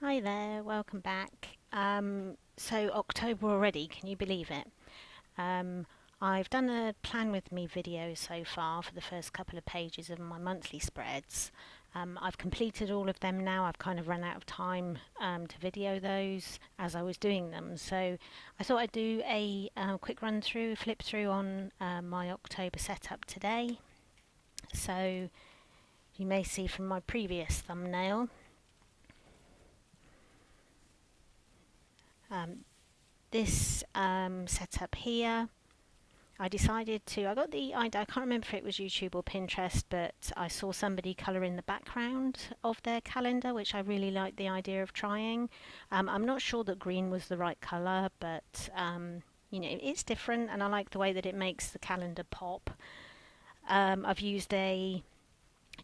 Hi there, welcome back. So October already, can you believe it? Um, I've done a plan with me video so far for the first couple of pages of my monthly spreads. I've completed all of them now. I've kind of run out of time to video those as I was doing them. So I thought I'd do a quick run through, flip through on my October setup today. So you may see from my previous thumbnail. Um, this setup here, I decided to, I got the idea, I can't remember if it was YouTube or Pinterest, but I saw somebody colour in the background of their calendar, which I really liked the idea of trying. I'm not sure that green was the right colour, but it's different and I like the way that it makes the calendar pop. I've used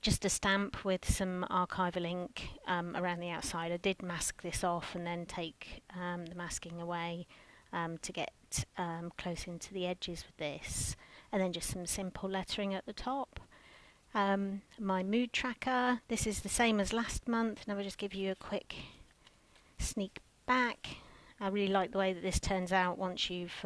just a stamp with some archival ink around the outside. I did mask this off and then take the masking away to get close into the edges with this, and then just some simple lettering at the top. My mood tracker, this is the same as last month, and I will just give you a quick sneak back. I really like the way that this turns out once you've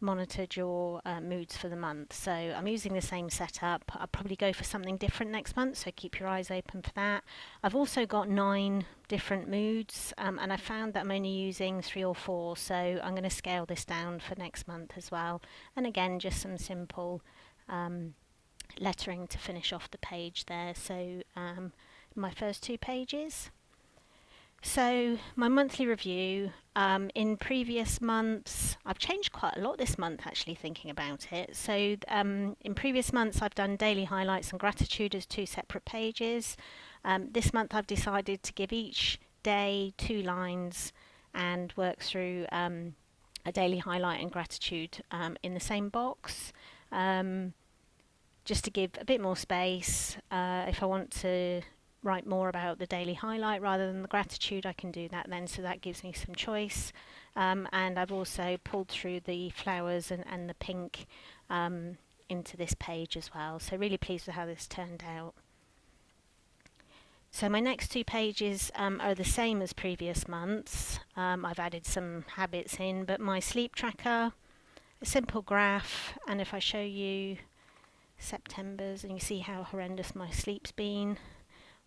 monitored your moods for the month. So I'm using the same setup. I'll probably go for something different next month, so keep your eyes open for that. I've also got 9 different moods, and I found that I'm only using 3 or 4, so I'm going to scale this down for next month as well. And again, just some simple lettering to finish off the page there. So my first 2 pages. So my monthly review, in previous months, I've changed quite a lot this month actually thinking about it. So in previous months I've done daily highlights and gratitude as 2 separate pages. This month I've decided to give each day 2 lines and work through a daily highlight and gratitude in the same box. Just to give a bit more space. If I want to write more about the daily highlight rather than the gratitude, I can do that then, so that gives me some choice. And I've also pulled through the flowers and the pink into this page as well, so really pleased with how this turned out. So my next 2 pages are the same as previous months. I've added some habits in, but my sleep tracker, a simple graph, and if I show you September's, and you see how horrendous my sleep's been,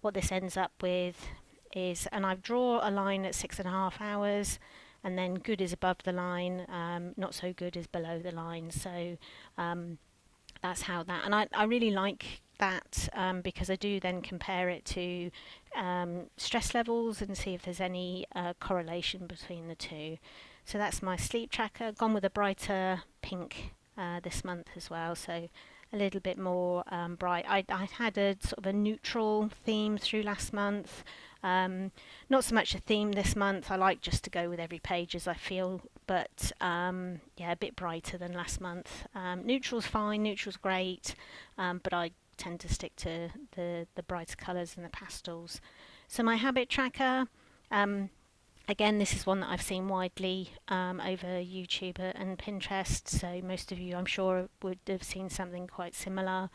what this ends up with is, and I draw a line at 6.5 hours, and then good is above the line, not so good is below the line. So that's how that, and I really like that because I do then compare it to stress levels and see if there's any correlation between the two. So that's my sleep tracker, gone with a brighter pink this month as well, so a little bit more bright. I had a sort of a neutral theme through last month. Not so much a theme this month. I like just to go with every page as I feel, but yeah, a bit brighter than last month. Neutral's fine, neutral's great, but I tend to stick to the brighter colours and the pastels. So my habit tracker, again, this is one that I've seen widely over YouTube and Pinterest, so most of you, I'm sure, would have seen something quite similar.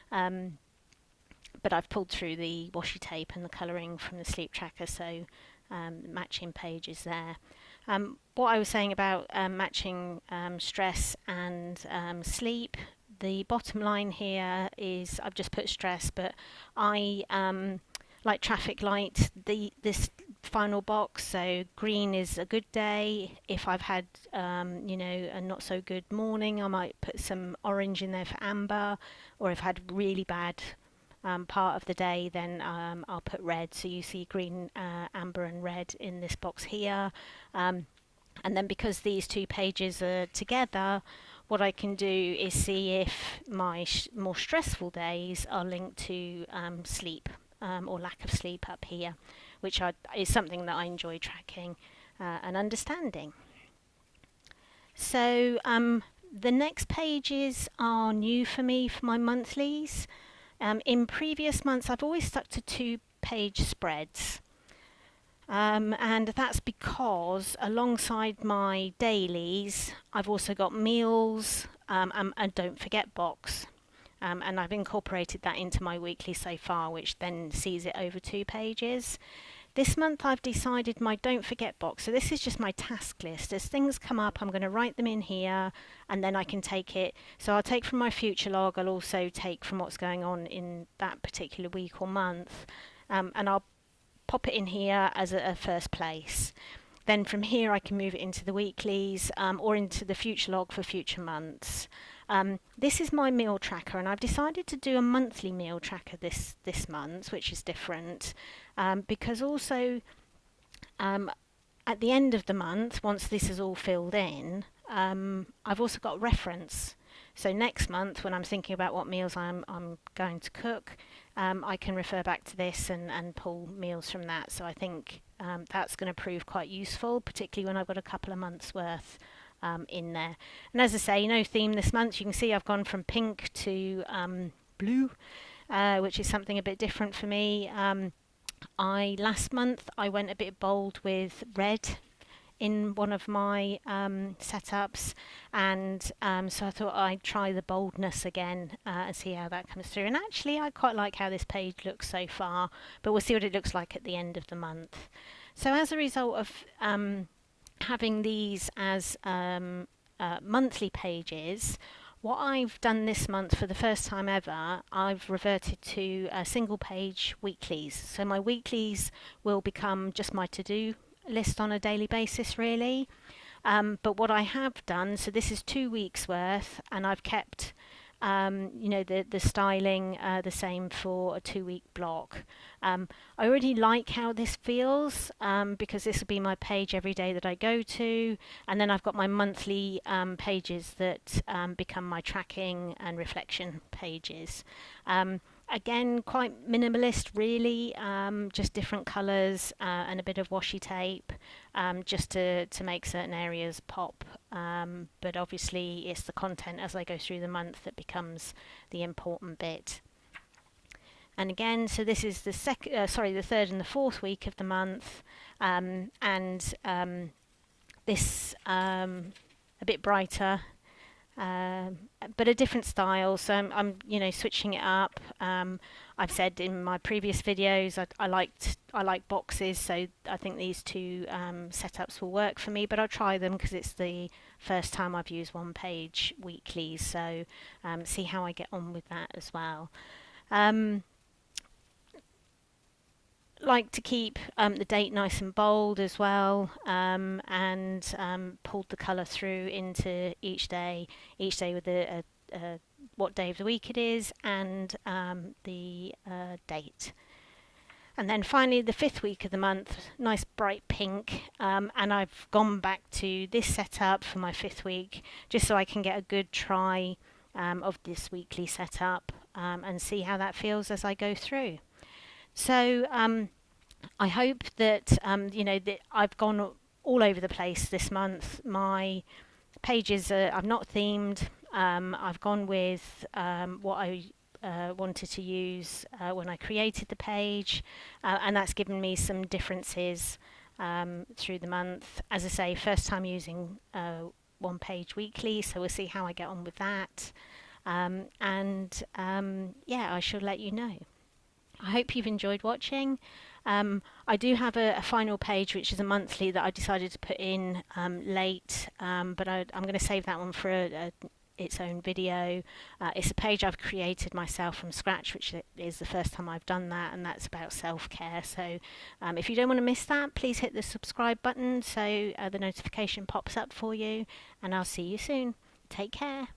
But I've pulled through the washi tape and the colouring from the sleep tracker, so matching pages there. What I was saying about matching stress and sleep, the bottom line here is I've just put stress, but I like traffic light, this final box, so green is a good day. If I've had a not so good morning, I might put some orange in there for amber, or if I had really bad part of the day, then I'll put red. So you see green, amber and red in this box here, and then because these 2 pages are together, what I can do is see if my more stressful days are linked to sleep or lack of sleep up here, which is something that I enjoy tracking and understanding. So the next pages are new for me for my monthlies. In previous months I've always stuck to 2-page spreads, and that's because alongside my dailies I've also got meals and don't forget box. And I've incorporated that into my weekly so far, which then sees it over 2 pages. This month I've decided my don't forget box. So this is just my task list. As things come up, I'm going to write them in here, and then I can take it. So I'll take from my future log. I'll also take from what's going on in that particular week or month, and I'll pop it in here as a first place. Then from here I can move it into the weeklies or into the future log for future months. This is my meal tracker, and I've decided to do a monthly meal tracker this month, which is different, because also at the end of the month, once this is all filled in, I've also got reference. So next month, when I'm thinking about what meals I'm going to cook, I can refer back to this and pull meals from that. So I think that's going to prove quite useful, particularly when I've got a couple of months worth in there. And as I say, no theme this month. You can see I've gone from pink to blue, which is something a bit different for me. Last month I went a bit bold with red in one of my setups, and so I thought I'd try the boldness again and see how that comes through. And actually I quite like how this page looks so far, but we'll see what it looks like at the end of the month. So as a result of having these as monthly pages, what I've done this month for the first time ever, I've reverted to single page weeklies. So my weeklies will become just my to-do list on a daily basis, really. But what I have done, so this is 2 weeks worth, and I've kept the styling the same for a 2-week block. I already like how this feels, because this will be my page every day that I go to, and then I've got my monthly pages that become my tracking and reflection pages. Again, quite minimalist really, just different colours and a bit of washi tape, just to make certain areas pop, but obviously it's the content as I go through the month that becomes the important bit. And again, so this is the third and the fourth week of the month, and this a bit brighter, but a different style. So I'm switching it up. I've said in my previous videos I like boxes, so I think these two setups will work for me, but I'll try them because it's the first time I've used one page weekly, so see how I get on with that as well. Like to keep the date nice and bold as well, and pulled the colour through into each day with a what day of the week it is and the date. And then finally the 5th week of the month, nice bright pink, and I've gone back to this setup for my 5th week just so I can get a good try of this weekly setup and see how that feels as I go through. So I hope that that I've gone all over the place this month. My pages I've not themed. I've gone with what I wanted to use when I created the page, and that's given me some differences through the month. As I say, first time using one page weekly, so we'll see how I get on with that. Yeah, I shall let you know. I hope you've enjoyed watching. I do have a final page, which is a monthly that I decided to put in late, but I'm going to save that one for its own video. It's a page I've created myself from scratch, which is the first time I've done that, and that's about self-care. So if you don't want to miss that, please hit the subscribe button so the notification pops up for you, and I'll see you soon. Take care.